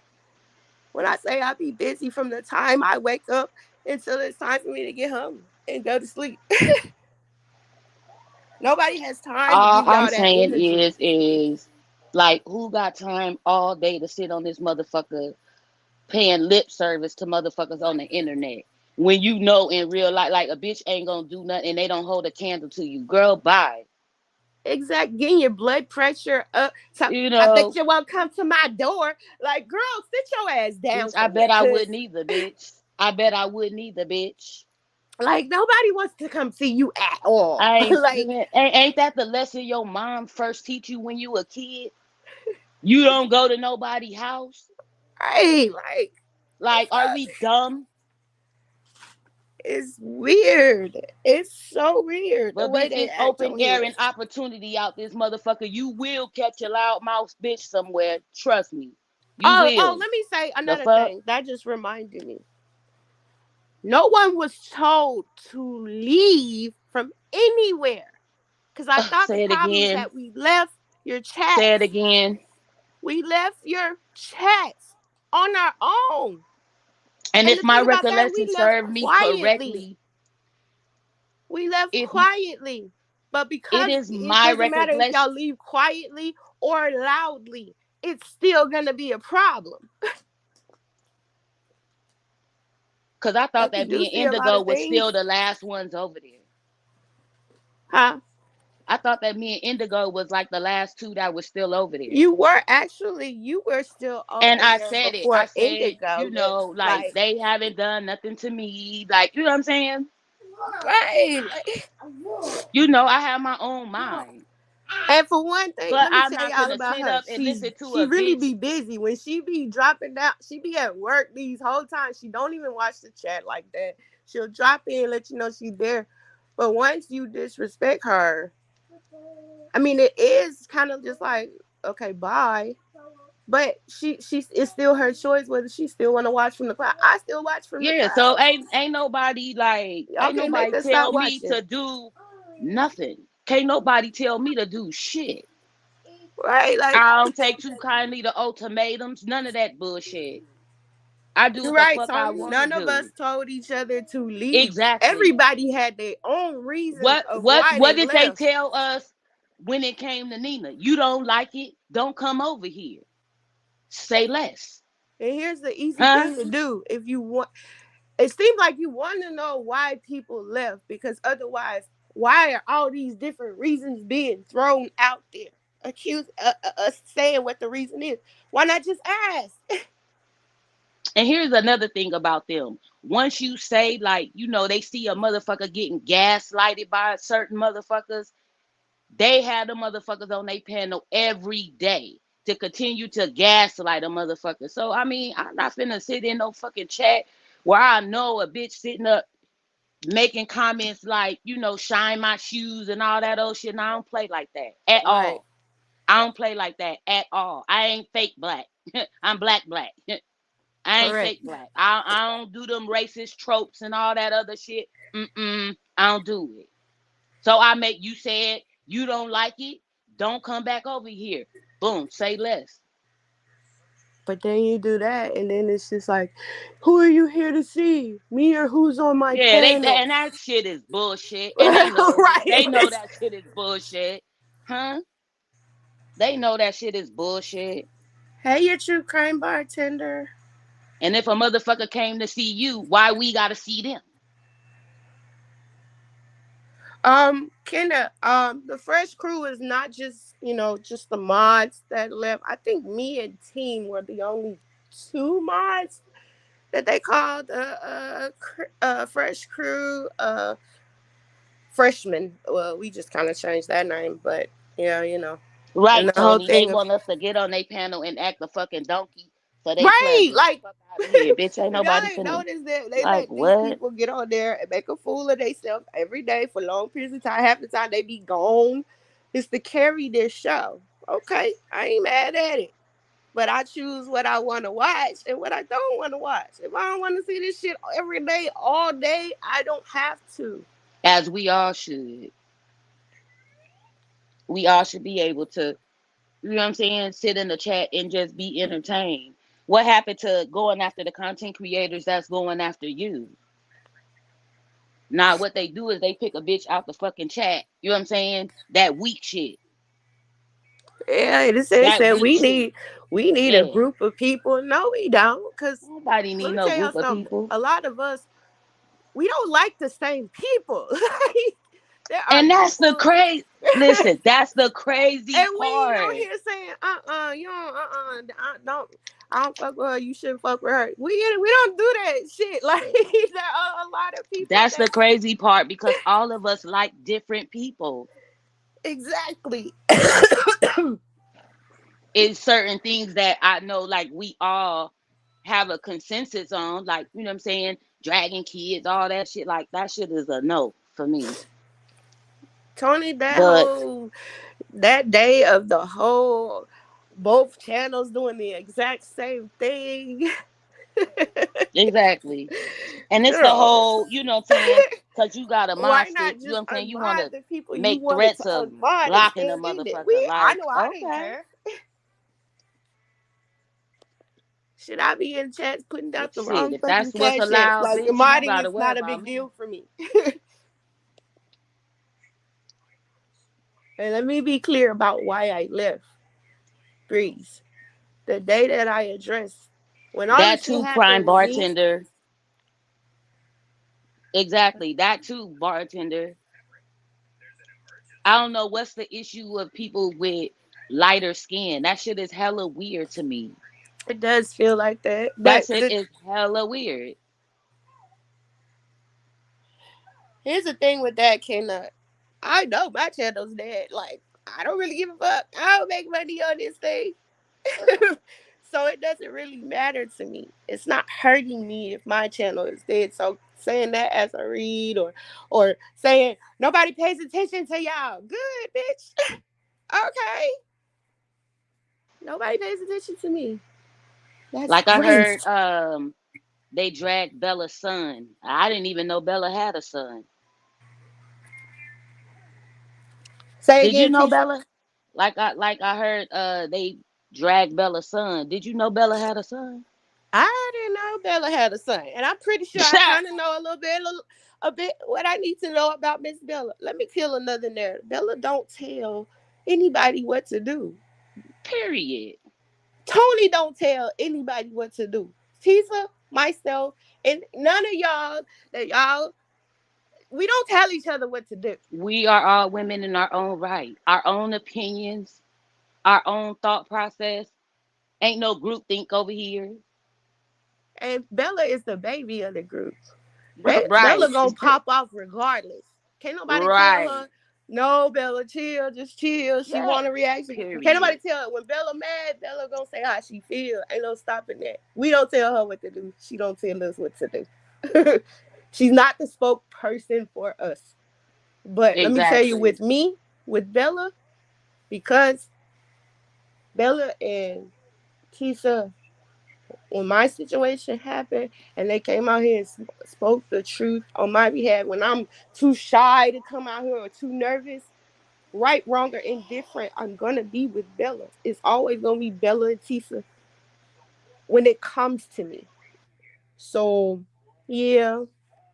When I say I be busy from the time I wake up until it's time for me to get home and go to sleep. Nobody has time to All give I'm y'all that saying energy. is like who got time all day to sit on this motherfucker paying lip service to motherfuckers on the internet when you know in real life like a bitch ain't gonna do nothing and they don't hold a candle to you. Girl, bye. Exact, getting your blood pressure up. So You I bet know, you won't come to my door. Like, girl, sit your ass down bitch, I somewhere. bet I Cause wouldn't either, bitch. I bet I wouldn't either, bitch. Like nobody wants to come see you at all. I ain't, Like, ain't that the lesson your mom first teach you when you a kid? You don't go to nobody's house. hey, like Like, are we dumb? it's weird. It's so weird the But way bitch, they it's act open on air here. and opportunity out this motherfucker. You will catch a loud mouth bitch somewhere. Trust me. You Oh, will. let me say The another fuck? thing. That just reminded me. No one was told to leave from anywhere. Because I thought the Say it problem is again. that we left your Say it chats. again. We left your chats on our own. And And if the my thing about that, recollection we left served me quietly. correctly, We left if quietly. But it because is it my doesn't matter if recollection, y'all leave quietly or loudly, it's still going to be a problem. because I thought Like you that do me and see a lot Indigo of was things. still the last ones over there. Huh? I thought that me and Indigo was like the last two that was still over there. You were still And over I there said it. I before said, Indigo you left. know, like Like, they haven't done nothing to me. Like, you know what I'm saying? right. Like, You know, I have my own mind. and for one thing, But let me I'm tell not y'all finna about sit her. up and listen to She a really bitch. be busy when she be dropping out. She be at work these whole times. She don't even watch the chat like that. She'll drop in and let you know she's there. But once you disrespect her, I mean, it is kind of just like, okay, bye. But it's still her choice whether she still want to watch from the cloud. I still watch from the Yeah, so clouds. ain't nobody like Y'all ain't can't make nobody us tell stop me watching. to do nothing. Can't nobody tell me to do shit. Right? Like, I don't take too kindly to ultimatums, none of that bullshit. I do you're what the right, fuck I Tony. want to None of us do. told each other to leave. Exactly. Everybody had their own reasons What of what why what they did they left. tell us when it came to Nina? You don't like it? Don't come over here. Say less. And here's the easy Huh? thing to do if you want. It seems like you want to know why people left because otherwise, why are all these different reasons being thrown out there? Accuse us saying what the reason is. Why not just ask? And here's another thing about them. Once you say, like, you know, they see a motherfucker getting gaslighted by certain motherfuckers, they have the motherfuckers on their panel every day to continue to gaslight a motherfucker. So, I mean, I'm not finna sit in no fucking chat where I know a bitch sitting up making comments like, you know, shine my shoes and all that old shit. And I don't play like that at Right. all. I don't play like that at all. I ain't fake black. I'm black black. I ain't Correct. fake black. I don't do them racist tropes and all that other shit. I don't do it. So I make you say it. You don't like it. Don't come back over here. Boom. Say less. But then you do that, and then it's just like, who are you here to see? Me or who's on my Yeah, panel? and that shit is bullshit. And they know it. Right. They know that shit is bullshit. Huh? They know that shit is bullshit. Hey, your true crime bartender. And if a motherfucker came to see you, why we gotta see them? Kenda, the fresh crew is not just, just the mods that left. I think me and Team were the only two mods that they called fresh crew, freshman. Well, we just kind of changed that name, but yeah, and Right, the whole Tony. They thing of want us to get on their panel and act a fucking donkey for their right, pleasure. like Fuck out of here, bitch. Ain't if y'all nobody ain't finna. noticed that they Like let these what? people get on there and make a fool of themselves every day for long periods of time. Half the time they be gone. It's to carry this show. Okay, I ain't mad at it. But I choose what I want to watch and what I don't want to watch. If I don't want to see this shit every day, all day, I don't have to. As we all should. We all should be able to, you know what I'm saying, sit in the chat and just be entertained. What happened to going after the content creators that's going after you? Now what they do is they pick a bitch out the fucking chat. You know what I'm saying? That weak shit. Yeah, they That said weak we shit. need a Yeah. group of people. No, we don't. Cause Nobody let need me no tell y'all group of something. people. A lot of us we don't like the same people. There are And that's the people. crazy. Listen, that's the crazy And we ain't on part. here saying, you don't, I don't fuck with her. You shouldn't fuck with her. We don't do that shit. Like there are a lot of people That's that the crazy part because all of us like different people. exactly. It's certain things that I know, like we all have a consensus on, like you know what I'm saying, dragging kids, all that shit. Like that shit is a no for me. Tony, But that day of the whole both channels doing the exact same thing. exactly, and it's the Girl. whole, you know what I'm saying, because you got a Why mod stick. not You know just what I'm saying. You want unmod to the people you make wanted to threats of unmod and blocking a still end it? motherfucker. I Like know I didn't okay, care. Should I be in chats putting out the shit. wrong If that's fucking what's cash apps? allowed, Like the bitch, you don't modding gotta is worry not a about big me. deal for me. And let me be clear about why I left. Breeze. The day that I addressed when all That this shit too, happened prime with me, bartender. Exactly. That too, bartender. I don't know what's the issue of people with lighter skin. That shit is hella weird to me. it does feel like that. That shit is hella weird. Here's the thing with that, Kenna. I know my channel's dead. Like, I don't really give a fuck. I don't make money on this thing. So it doesn't really matter to me. It's not hurting me if my channel is dead. So saying that as a read or saying nobody pays attention to y'all. Good, bitch. Okay. Nobody pays attention to me. That's Like I crazy. heard they dragged Bella's son. I didn't even know Bella had a son. Say Did you again, know Tisa. Bella? Like I heard they dragged Bella's son. Did you know Bella had a son? I didn't know Bella had a son, and I'm pretty sure I kind of know a bit what I need to know about Miss Bella. Let me kill another narrative. Bella don't tell anybody what to do. Period. Tony don't tell anybody what to do. Tisa, myself, and none of y'all that y'all we don't tell each other what to do. We are all women in our own right, our own opinions, our own thought process. Ain't no group think over here. And Bella is the baby of the group. Bella Right. gonna pop off regardless. Can't nobody tell Right. her, no, Bella, chill, just chill. She Yeah. want a reaction. Can't Period. nobody tell her when Bella mad, Bella gonna say how she feel. Ain't no stopping that. We don't tell her what to do. She don't tell us what to do. She's not the spokesperson for us. But let me tell you, Exactly. with me, with Bella, because Bella and Tisa, when my situation happened and they came out here and spoke the truth on my behalf, when I'm too shy to come out here or too nervous, right, wrong, or indifferent, I'm gonna be with Bella. It's always gonna be Bella and Tisa when it comes to me. So, yeah,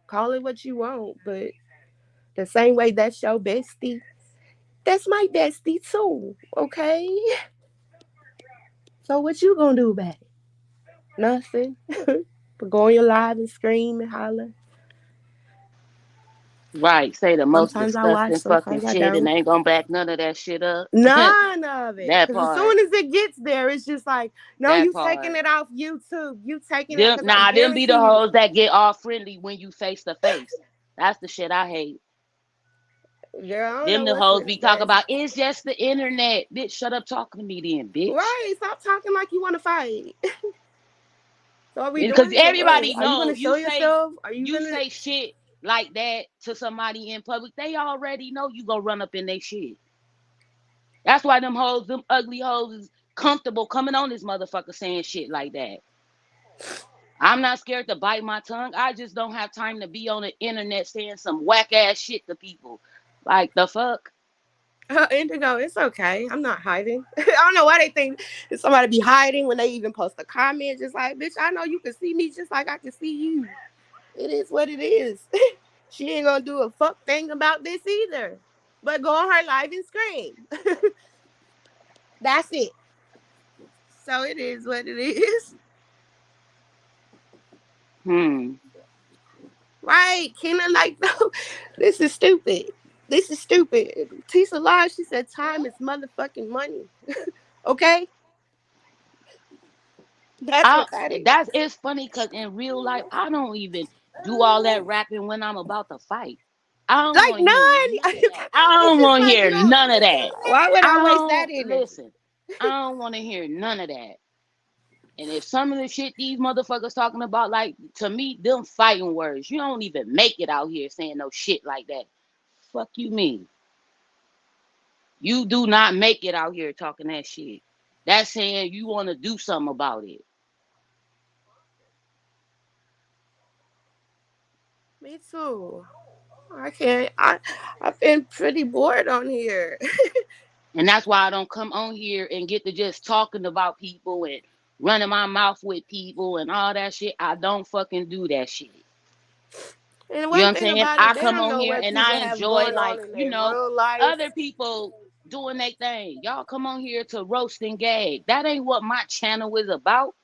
call it what you want, but the same way that's your bestie, that's my bestie too. Okay, so what you gonna do about it? Nothing. But go on your live and scream and holler. Right. Say the most Sometimes I watch, disgusting fucking sometimes I shit and don't. ain't gonna back none of that shit up. None of it. That Because as part. soon as it gets there, it's just like, no, That you taking part. it off YouTube. You taking it Them because I nah, them be the guarantee you. hoes that get all friendly when you face to face. That's the shit I hate. Girl, I don't Them know the what's hoes the be talking best. about it's just the internet. Bitch, shut up talking to me then, bitch. Right. Stop talking like you want to fight. So are we Because doing it or what? everybody Are you going know to show yourself? Are you you going to. say shit like that to somebody in public, they already know you gonna run up in their shit. That's why them hoes, them ugly hoes is comfortable coming on this motherfucker saying shit like that. I'm not scared to bite my tongue. I just don't have time to be on the internet saying some whack ass shit to people. Like the fuck? Indigo, it's okay. I'm not hiding. I don't know why they think somebody be hiding when they even post a comment. Just like, bitch, I know you can see me just like I can see you. It is what it is. She ain't gonna do a fuck thing about this either. But go on her live and scream. That's it. So it is what it is. Hmm. Right. Kenna like, no, this is stupid. This is stupid. Tisa lied. She said time is motherfucking money. Okay? That's I what that is. that's it's funny because in real life I don't even do all that rapping when I'm about to fight. I don't Like want to hear none. none of that. I It's don't just want to like hear you know. none of that. Why would I I waste that don't energy? listen. I don't want to hear none of that. And if some of the shit these motherfuckers talking about, like to me, them fighting words, you don't even make it out here saying no shit like that. Fuck you mean? You do not make it out here talking that shit. That's saying you want to do something about it. Me too. I can't. I've been pretty bored on here. And that's why I don't come on here and get to just talking about people and running my mouth with people and all that shit. I don't fucking do that shit. And You know what one I'm thing saying? about I it, they come don't on know here what and people I have enjoy, going on like, in their real other life. people doing their thing. Y'all come on here to roast and gag. That ain't what my channel is about.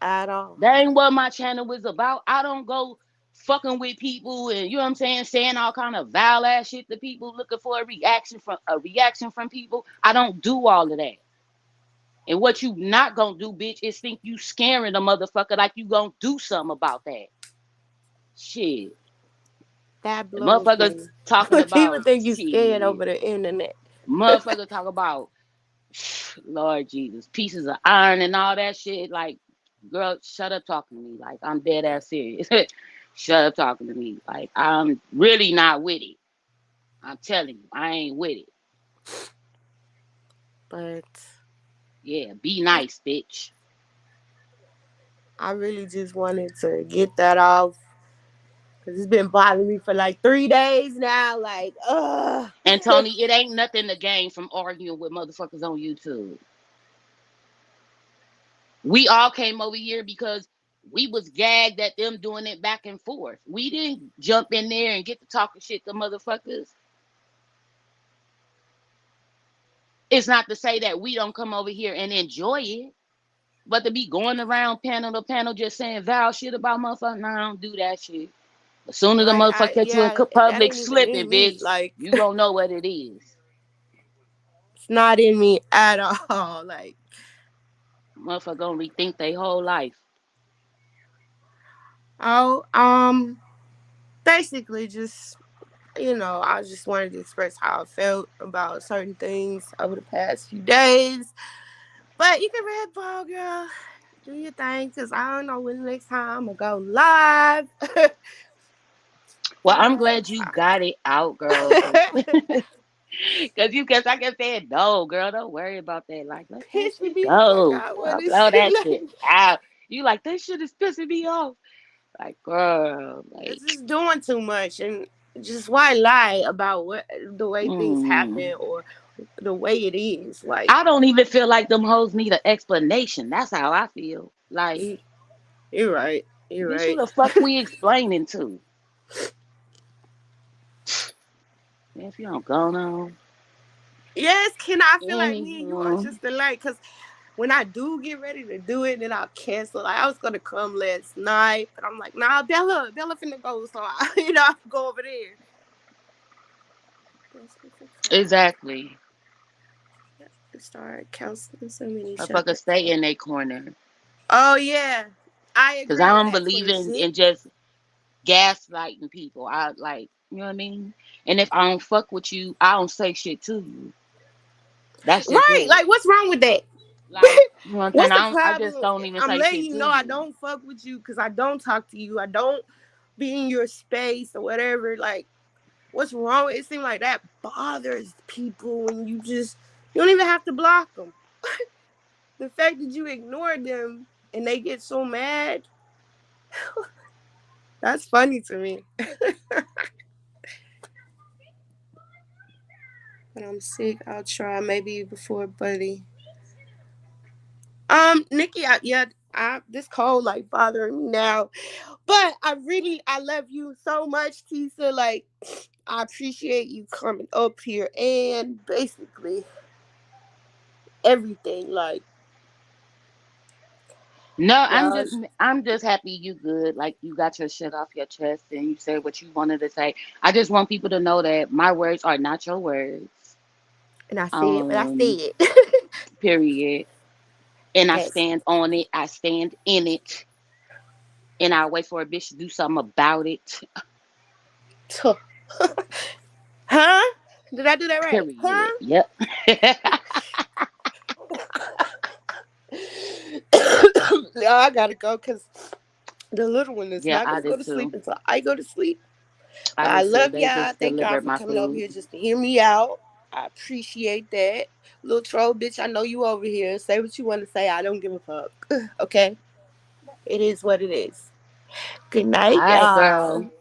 At all. That ain't what my channel is about. I don't go fucking with people and you know what I'm saying all kind of vile ass shit to people looking for a reaction from people. I don't do all of that. And what you not gonna do, bitch, is think you scaring a motherfucker like you gonna do something about that. Shit. That The blows motherfuckers me. talking People about think you scared shit. over the internet. Motherfuckers talk about Lord Jesus, pieces of iron and all that shit. Like, girl, shut up talking to me. Like, I'm dead ass serious. Shut up talking to me. Like, I'm really not with it. I'm telling you, I ain't with it. But Yeah, be nice, bitch. I really just wanted to get that off because it's been bothering me for like 3 days now. Like, ugh. And Tony, it ain't nothing to gain from arguing with motherfuckers on YouTube. We all came over here because we was gagged at them doing it back and forth. We didn't jump in there and get to talking shit to motherfuckers. It's not to say that we don't come over here and enjoy it, but to be going around panel to panel just saying vile shit about motherfuckers, nah, I don't do that shit. As soon as the Like, motherfucker catch you in yeah, that public ain't even slipping, in me. bitch, Like, you gonna know what it is. it's not in me at all. Like, Motherfucker gonna rethink their whole life. oh, basically just I just wanted to express how I felt about certain things over the past few days. But you can Red Ball, girl. Do your thing, because I don't know when the next time I'm going to go live. Well, But I'm glad you got it out, girl, because I kept saying, no, girl, don't worry about that. Like, let that pissing shit me the fuck go. out when Girl, it's blow that shit like, out. You like, this shit is pissing me off. Like, girl, it's like, just doing too much. And just why lie about the way things mm. happen or the way it is? Like, I don't even feel like them hoes need an explanation. That's how I feel. Like, you- you're right. You're bitch, who right. the fuck we explaining to? If you don't go on. Yes, can I feel like me and you are Anywho. just alike? Because when I do get ready to do it, then I'll cancel. Like I was gonna come last night, but I'm like, nah, Bella finna go, so I go over there. Exactly. Start counseling so many Motherfuckers shots. stay in their corner. Oh yeah, I Because I agree with don't that believe in 20%. just gaslighting people. I like, you know what I mean? And if I don't fuck with you, I don't say shit to you. That's just Right? it. Like, what's wrong with that? Like, you know what I'm saying? What's the I just problem? don't even I'm say letting shit you to know I you. don't fuck with you because I don't talk to you. I don't be in your space or whatever. Like, what's wrong? It seems like that bothers people when you don't even have to block them. The fact that you ignore them and they get so mad, that's funny to me. When I'm sick, I'll try maybe before Buddy. Nikki, this cold like bothering me now, but I love you so much, Tisa. Like, I appreciate you coming up here and basically everything. Like, No, Y'all, I'm just happy you good. Like you got your shit off your chest and you said what you wanted to say. I just want people to know that my words are not your words. and I said what I Um, said. period. And I That's stand on it. I stand in it. And I wait for a bitch to do something about it. tough. Huh? Did I do that right? Period. Huh? Yep. No, I gotta go because the little one is Yeah, not I gonna go did to sleep too. until I go to sleep. I But I did too. love They y'all. just Thank y'all delivered for my coming over food. here just to hear me out. I appreciate that. Little troll bitch, I know you over here. Say what you want to say. I don't give a fuck. Okay? It is what it is. Good All night, right, girl. y'all.